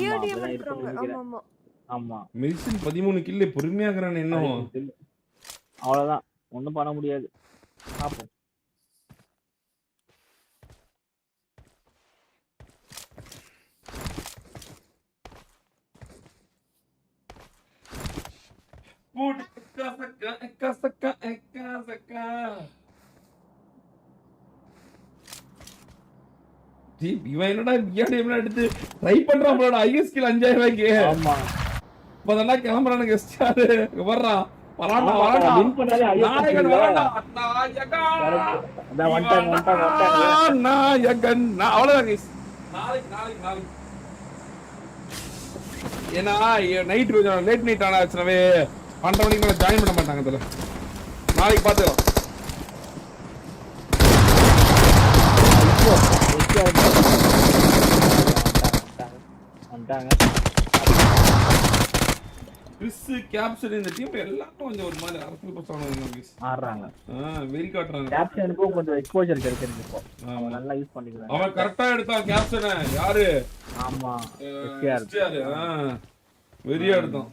PRTM எடுக்கறாங்க. ஆமா medicine 13 kill பொறுமையாக்குறானே இன்னும். அவ்வளவுதான், ஒண்ணும் பண்ண முடியாது. பாப்போம். இவன் என்னடா பிஆர்டிஎம் எடுத்து ட்ரை பண்றான் ஐஎஸ் கில் 5000 ரூபாய்க்கு. ஆமா இப்பதான்டா கிளம்புறானு கெஸ்டாரு வர்றான். வராண்டா வராண்டா வின் பண்ணாலே நாயகன் வராண்டா. நாயகன் அவ்வளவுதான் கைஸ். நாளைக்கு ஏன்னா நைட் கொஞ்சம் லேட் நைட் ஆனாச்சுனாவே 12 மணிக்கு மேல ஜாயின் பண்ண மாட்டாங்க இதுல. நாளைக்கு பாத்துக்கலாம். கிறிஸ் கேப்சன் இந்த டீம் எல்லாரும் கொஞ்சம் ஒரு மாதிரி அரசியல் பசங்க ஆடுறாங்க. வெரி காட்டுறாங்க. கேப்சனுக்கும் கொஞ்சம் எக்ஸ்போஷர் கிடைக்குது இப்போ. அவன் நல்லா யூஸ் பண்ணிக்கிறான். அவன் கரெக்ட்டா எடுத்தான் கேப்சனை. யாரு? ஆமா எஸ்டிஆர். வெரியா எடுத்தான்.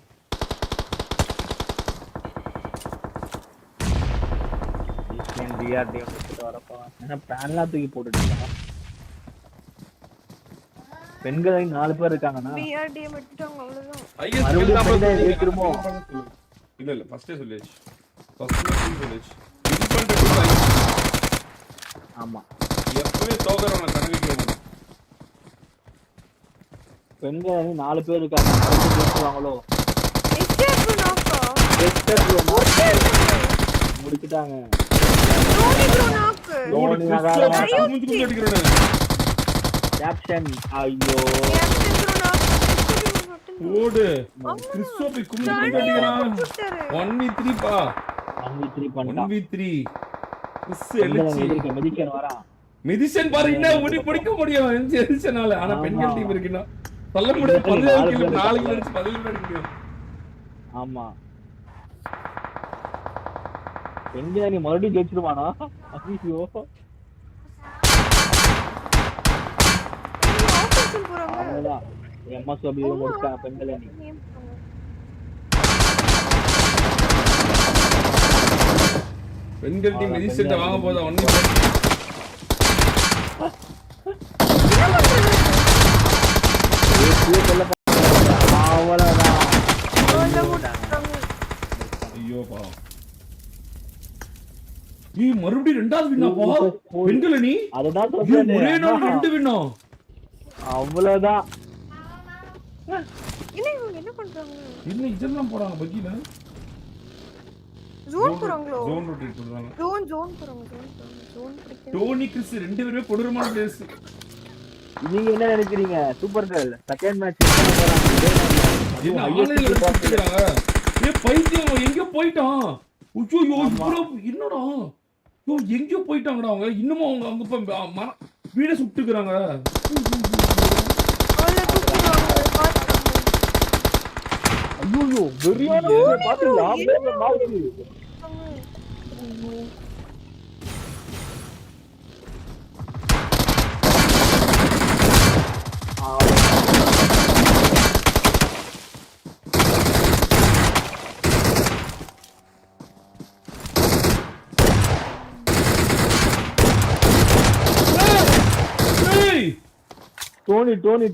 பிஆர்டிஎம் எடுத்துட்டு வரப்பா. என்ன பிளான்லாம் தூக்கி போட்டுட்டாங்க. பெண்கள் 4 பேர் இருக்காங்கனா பிஆர்டிஎம் எடுத்துட்டாங்க அவ்வளவுதான். மறுபடியும் ஏத்துறோமோ? இல்ல ஃபர்ஸ்டே சொல்லியாச்சு. சொல்லியாச்சு. வின் பண்றது ஆமா. எப்பவே தோகறவன கணக்கிக்க மாட்டான். பெண்கள் 4 பேர் இருக்காங்க. மறுபடியும் பேசுவாங்களோ? முடிச்சிட்டாங்க. கேப்டன் ஐயோ ஓடு கிறிஸ்டோபி குமிட்டி அடிக்குறான். 1v3 பா. 1v3 பண்ணிட்டான். 1v3 கிறிஸ் எலிச்சி மெடிக்கன் வரா. மெடிசன் பாரு என்ன முடிக்க முடியும் எலிச்சனால. ஆனா பெண்கள் டீம் இருக்குனா சொல்ல முடியாது. 17 கிலோ 4 கிலோ அடிச்சு 17 கிலோ அடிக்க முடியும். ஆமா பெண்கள் நீ மறுபடியும் ஜெயிச்சிருவானா? ஐயோ அவ்வளவுதான். எம்எஸ்ஓபி முடிச்சா பெண்கள் அணி. பெண்கள் டீம் மெடிசன் வாங்க போதா ஒண்ணு. அவ்வளவுதான். ஐயோ பாவம். நீ மறுபடியும் ரெண்டாவது வின்னாப்பா பெண்கள் அணி. அதுதான் சொல்றேன். ஒரே நாள் 2 வின்னா. அவ்வளவுதான். என்ன பண்றாங்க? என்ன இதெல்லாம் போறாங்க பக்கில. ஜோன் போறாங்களோ? ஜோன் ரொட்டேட் பண்றாங்க. ஜோன் போறாங்க. ஜோன் பிடிக்க. டோனி கிறிஸ் ரெண்டு பேருமே கொடூரமான பிளேயர்ஸ். நீங்க என்ன நினைக்கிறீங்க? சூப்பர் கேர்ள் செகண்ட் மேட்ச் என்ன போறாங்க? என்ன ஆன்லைன்ல பாத்துக்கறாங்க. ஏ பைத்தியம் எங்க போய்ட்டான்? ஐயோ இவ்ளோ என்னடா? யோ எங்க போய்ட்டாங்கடா அவங்க? இன்னும் அவங்க அங்க வீட சுட்டுக்கறாங்க. ஐயோ வெறியான பாத்தீங்களா? மாவுக்கு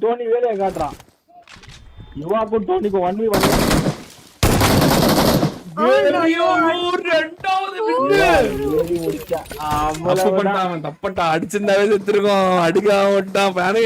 டோனி வேலையை காட்டுறான். யுவாக்கும் டோனிக்கு 1v1 தப்பட்டா அடிச்சிருந்தாவே செத்துருக்கோம். அடிக்காம விட்டான் பேனே.